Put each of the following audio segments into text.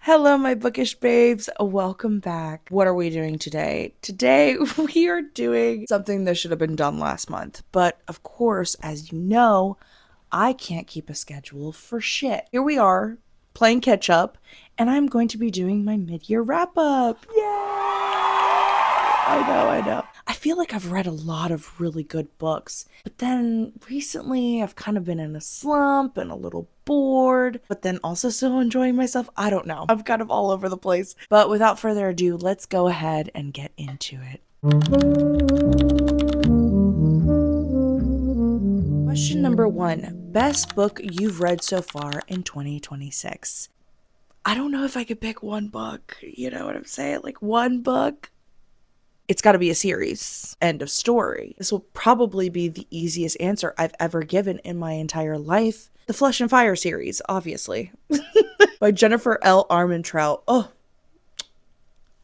Hello, my bookish babes. Welcome back. What are we doing today? Today, we are doing something that should have been done last month. But of course, as you know, I can't keep a schedule for shit. Here we are, playing catch up, and I'm going to be doing my mid-year wrap up. Yay! I know. I feel like I've read a lot of really good books, but then recently I've kind of been in a slump and a little bored, but then also still enjoying myself. I don't know. I'm kind of all over the place. But without further ado, let's go ahead and get into it. Question number 1. Best book you've read so far in 2026. I don't know if I could pick one book. You know what I'm saying? Like one book. It's got to be a series. End of story. This will probably be the easiest answer I've ever given in my entire life. The Flesh and Fire series, obviously. By Jennifer L. Armentrout. Oh,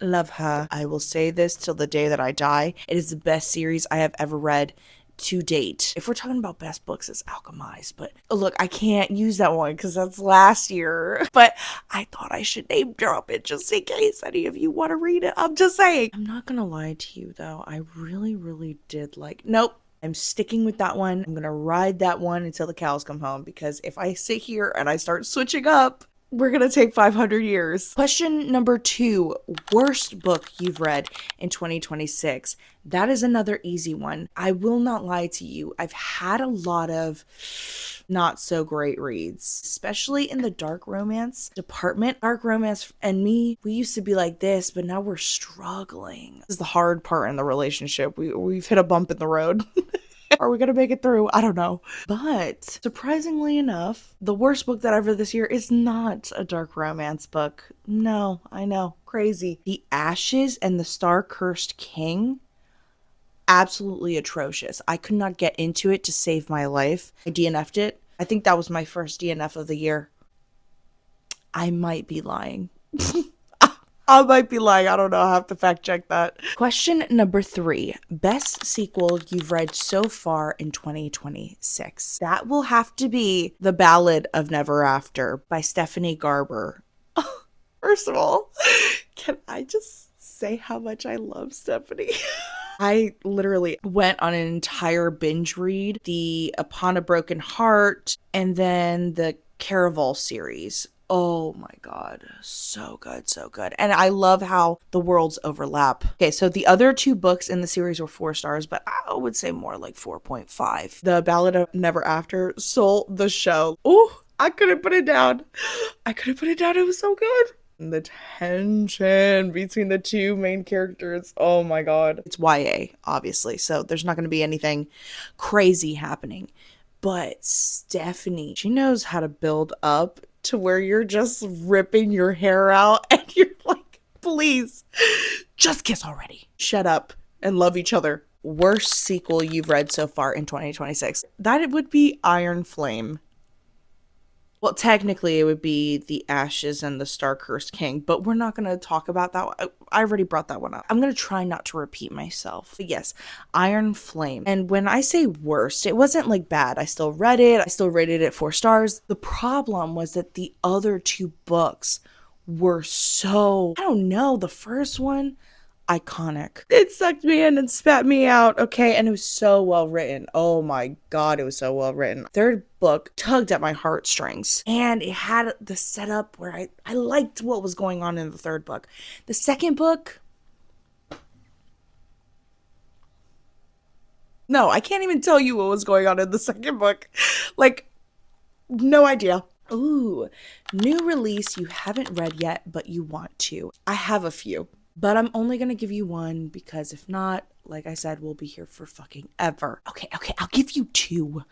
love her. I will say this till the day that I die. It is the best series I have ever read to date. If we're talking about best books, it's Alchemized, but look, I can't use that one because that's last year. But I thought I should name drop it just in case any of you want to read it. I'm just saying. I'm not gonna lie to you though. I really did like. Nope. I'm sticking with that one. I'm gonna ride that one until the cows come home because if I sit here and I start switching up, we're going to take 500 years. Question number 2, worst book you've read in 2026. That is another easy one. I will not lie to you. I've had a lot of not so great reads, especially in the dark romance department. Dark romance and me, we used to be like this, but now we're struggling. This is the hard part in the relationship. We've hit a bump in the road. Are we gonna make it through? I don't know. But surprisingly enough, the worst book that I've read this year is not a dark romance book. No, I know. Crazy. The Ashes and the Star-Cursed King. Absolutely atrocious. I could not get into it to save my life. I DNF'd it. I think that was my first DNF of the year. I might be lying. I might be lying. I don't know. I have to fact check that. Question number 3. Best sequel you've read so far in 2026. That will have to be The Ballad of Never After by Stephanie Garber. First of all, can I just say how much I love Stephanie? I literally went on an entire binge read, the Upon a Broken Heart, and then the Caraval series. Oh my God. So good, so good. And I love how the worlds overlap. Okay, so the other 2 books in the series were 4 stars, but I would say more like 4.5. The Ballad of Never After stole the show. Oh, I couldn't put it down. It was so good. The tension between the 2 main characters. Oh my God. It's YA, obviously, so there's not going to be anything crazy happening. But Stephanie, she knows how to build up to where you're just ripping your hair out and you're like, please, just kiss already. Shut up and love each other. Worst sequel you've read so far in 2026. That would be Iron Flame. Well, technically, it would be The Ashes and the Star-Cursed King, but we're not going to talk about that one. I already brought that one up. I'm going to try not to repeat myself. But yes, Iron Flame. And when I say worst, it wasn't like bad. I still read it. I still rated it 4 stars. The problem was that the other 2 books were so, I don't know, the first one, iconic. It sucked me in and spat me out, okay? And it was so well written. Oh my God, it was so well written. Third book tugged at my heartstrings. And it had the setup where I liked what was going on in the third book. The second book, no, I can't even tell you what was going on in the second book. Like, no idea. Ooh, new release you haven't read yet, but you want to. I have a few. But I'm only going to give you one because if not, like I said, we'll be here for fucking ever. Okay, I'll give you 2.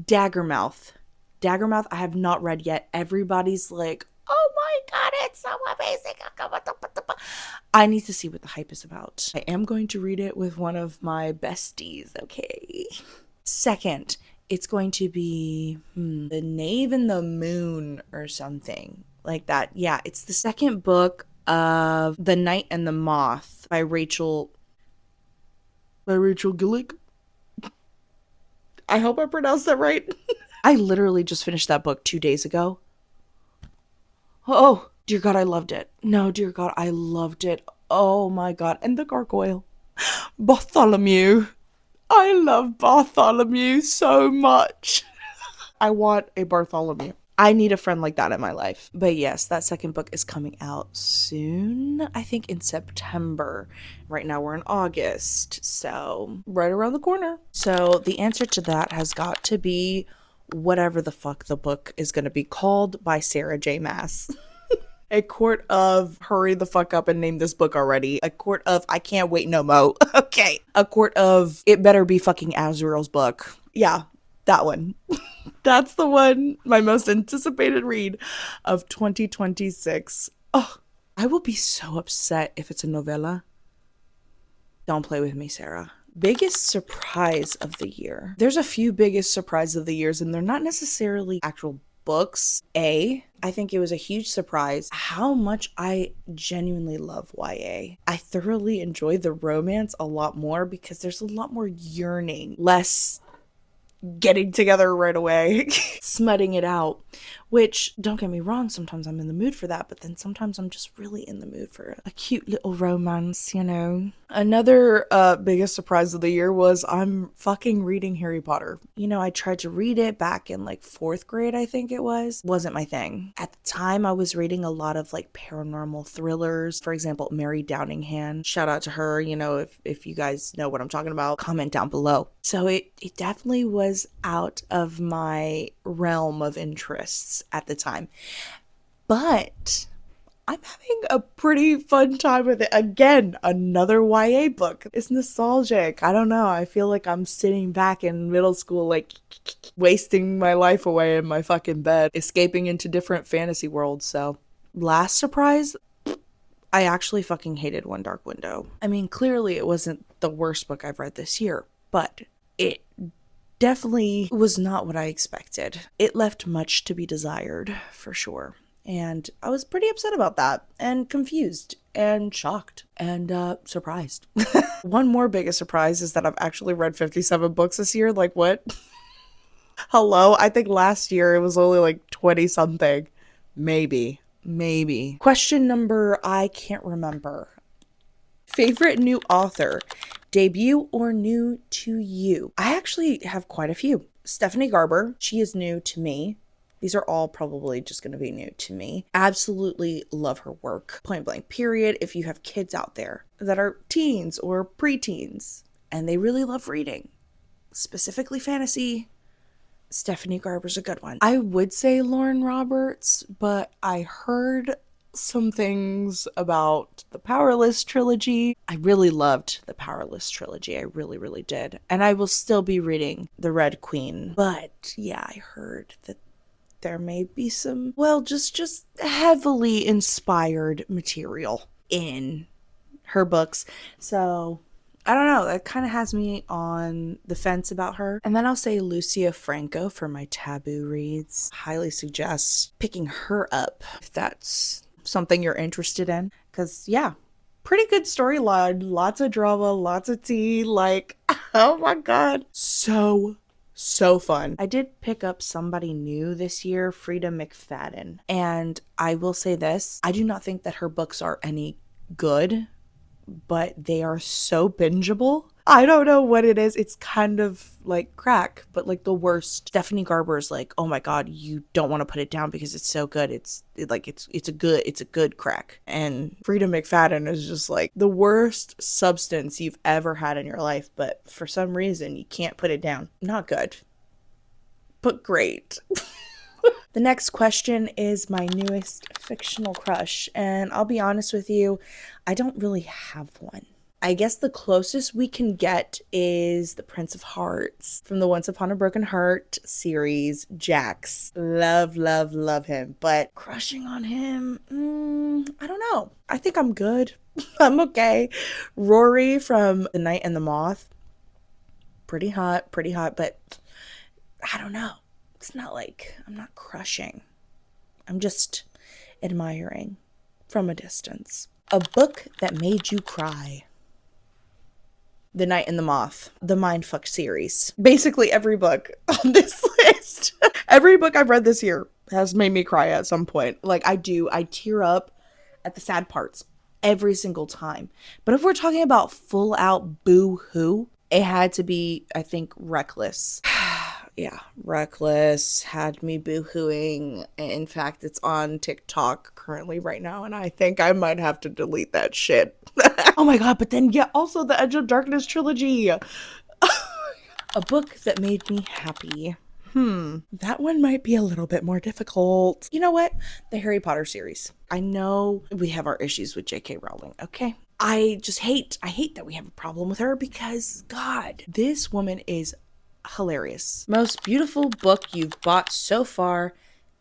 Daggermouth. I have not read yet. Everybody's like, oh my God, it's so amazing. I need to see what the hype is about. I am going to read it with one of my besties, okay? Second, it's going to be The Knave and the Moon or something like that. Yeah, it's the second book of The Night and the Moth by Rachel Gillick. I hope I pronounced that right. I literally just finished that book 2 days ago. Oh, dear God, I loved it. No, dear God, I loved it. Oh my God. And the gargoyle. Bartholomew. I love Bartholomew so much. I want a Bartholomew. I need a friend like that in my life. But yes, that second book is coming out soon. I think in September. Right now we're in August. So, right around the corner. So, the answer to that has got to be whatever the fuck the book is going to be called by Sarah J. Maas. A court of hurry the fuck up and name this book already. A court of I can't wait no mo. Okay. A court of it better be fucking Azrael's book. Yeah, that one. That's the one, my most anticipated read of 2026. Oh, I will be so upset if it's a novella. Don't play with me, Sarah. Biggest surprise of the year. There's a few biggest surprise of the years, and they're not necessarily actual books. I think it was a huge surprise how much I genuinely love YA. I thoroughly enjoy the romance a lot more because there's a lot more yearning, less getting together right away, smutting it out, which, don't get me wrong, sometimes I'm in the mood for that, but then sometimes I'm just really in the mood for a cute little romance, you know. Another biggest surprise of the year was I'm fucking reading Harry Potter. You know, I tried to read it back in like 4th grade, I think it was. Wasn't my thing. At the time, I was reading a lot of like paranormal thrillers. For example, Mary Downingham. Shout out to her, you know, if you guys know what I'm talking about, comment down below. So it definitely was out of my realm of interests at the time. But I'm having a pretty fun time with it. Again, another YA book. It's nostalgic. I don't know. I feel like I'm sitting back in middle school, like wasting my life away in my fucking bed, escaping into different fantasy worlds. So, last surprise, I actually fucking hated One Dark Window. I mean, clearly it wasn't the worst book I've read this year, but it definitely was not what I expected. It left much to be desired, for sure. And I was pretty upset about that, and confused, and shocked, and surprised. One more biggest surprise is that I've actually read 57 books this year. Like, what? Hello? I think last year it was only like 20 something. Maybe. Question number, I can't remember. Favorite new author, debut or new to you? I actually have quite a few. Stephanie Garber, she is new to me. These are all probably just going to be new to me. Absolutely love her work. Point blank, period. If you have kids out there that are teens or preteens and they really love reading, specifically fantasy, Stephanie Garber's a good one. I would say Lauren Roberts, but I heard some things about the Powerless trilogy. I really loved the Powerless trilogy. I really, really did. And I will still be reading The Red Queen. But yeah, I heard that there may be some, well, just heavily inspired material in her books. So I don't know, that kind of has me on the fence about her. And then I'll say Lucia Franco for my taboo reads. Highly suggest picking her up if that's something you're interested in. Because, yeah, pretty good storyline. Lots of drama, lots of tea. Like, oh my God. So fun. I did pick up somebody new this year, Frida McFadden. And I will say this, I do not think that her books are any good, but they are so bingeable. I don't know what it is. It's kind of like crack, but like the worst. Stephanie Garber is like, oh my God, you don't want to put it down because it's so good. It's a good crack. And Frida McFadden is just like the worst substance you've ever had in your life, but for some reason you can't put it down. Not good, but great. The next question is my newest fictional crush, and I'll be honest with you, I don't really have one. I guess the closest we can get is the Prince of Hearts from the Once Upon a Broken Heart series, Jax. Love him, but crushing on him, I don't know. I think I'm good. I'm okay. Rory from The Night and the Moth, pretty hot, but I don't know. It's not like I'm not crushing. I'm just admiring from a distance. A book that made you cry. The Night and the Moth, the Mindfuck series. Basically every book on this list. Every book I've read this year has made me cry at some point. Like, I tear up at the sad parts every single time. But if we're talking about full out boo hoo, it had to be, I think, Reckless. Yeah, Reckless had me boo hooing. In fact, it's on TikTok currently right now, and I think I might have to delete that shit. Oh my god, but then, yeah, also the Edge of Darkness trilogy. A book that made me happy. That one might be a little bit more difficult. You know what? The Harry Potter series. I know we have our issues with J.K. Rowling, okay? I hate that we have a problem with her because, God, this woman is hilarious. Most beautiful book you've bought so far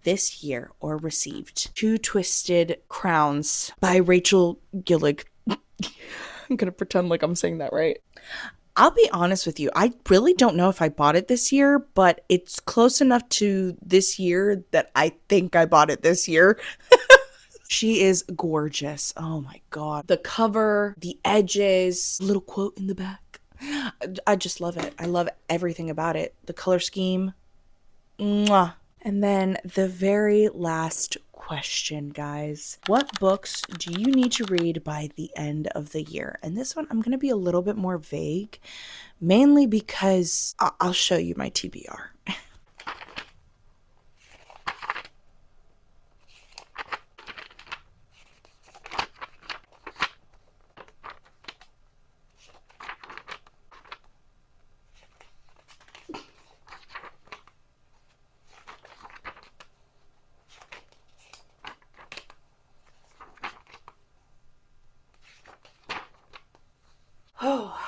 this year or received. Two Twisted Crowns by Rachel Gillig. I'm gonna pretend like I'm saying that right. I'll be honest with you. I really don't know if I bought it this year, but it's close enough to this year that I think I bought it this year. She is gorgeous. Oh my God. The cover, the edges, little quote in the back. I just love it. I love everything about it. The color scheme. Mwah. And then the very last question, guys. What books do you need to read by the end of the year? And this one, I'm going to be a little bit more vague, mainly because I'll show you my TBR. Oh,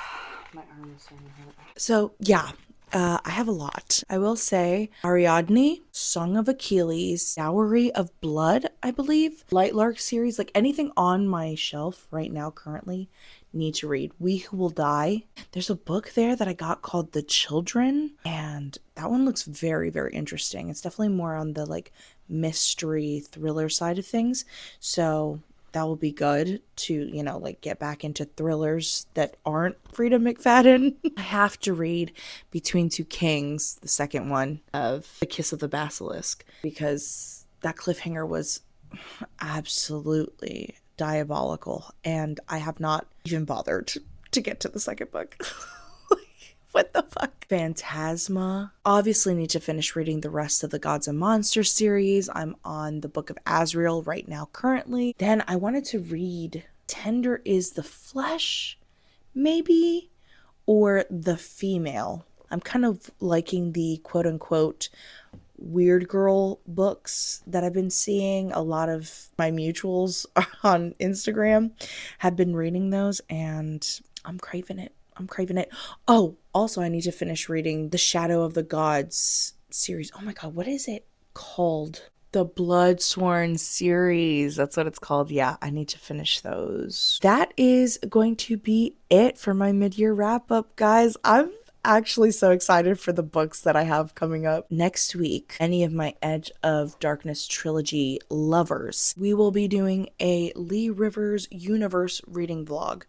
my arm is starting to hurt. So, yeah, I have a lot. I will say Ariadne, Song of Achilles, Dowry of Blood, I believe, Lightlark series, like anything on my shelf right now currently need to read. We Who Will Die. There's a book there that I got called The Children, and that one looks very, very interesting. It's definitely more on the like mystery thriller side of things. So that will be good to, you know, like get back into thrillers that aren't Frida McFadden. I have to read Between Two Kings, the second one of The Kiss of the Basilisk, because that cliffhanger was absolutely diabolical, and I have not even bothered to get to the second book. What the fuck? Phantasma. Obviously need to finish reading the rest of the Gods and Monsters series. I'm on the Book of Azrael right now currently. Then I wanted to read Tender is the Flesh, maybe, or The Female. I'm kind of liking the quote unquote weird girl books that I've been seeing. A lot of my mutuals on Instagram have been reading those, and I'm craving it. Oh, also, I need to finish reading the Shadow of the Gods series. Oh my God, what is it called? The Bloodsworn series. That's what it's called. Yeah, I need to finish those. That is going to be it for my mid-year wrap-up, guys. I'm actually so excited for the books that I have coming up next week. Any of my Edge of Darkness trilogy lovers, we will be doing a Lee Rivers universe reading vlog.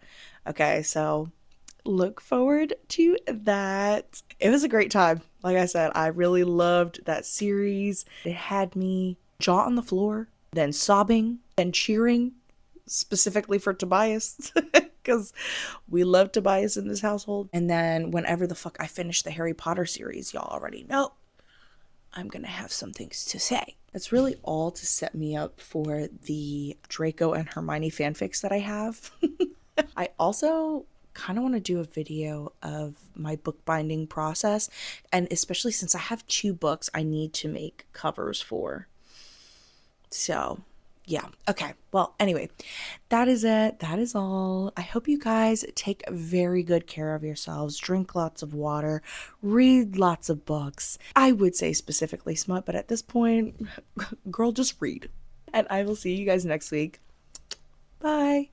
Okay, so look forward to that. It was a great time. Like I said, I really loved that series. It had me jaw on the floor, then sobbing, then cheering, specifically for Tobias, because we love Tobias in this household. And then whenever the fuck I finish the Harry Potter series, y'all already know I'm gonna have some things to say. That's really all to set me up for the Draco and Hermione fanfics that I have. I also kind of want to do a video of my bookbinding process, and especially since I have 2 books I need to make covers for. So yeah, okay, well, anyway, that is it. That is all. I hope you guys take very good care of yourselves, drink lots of water, read lots of books. I would say specifically smut, but at this point, girl, just read. And I will see you guys next week. Bye.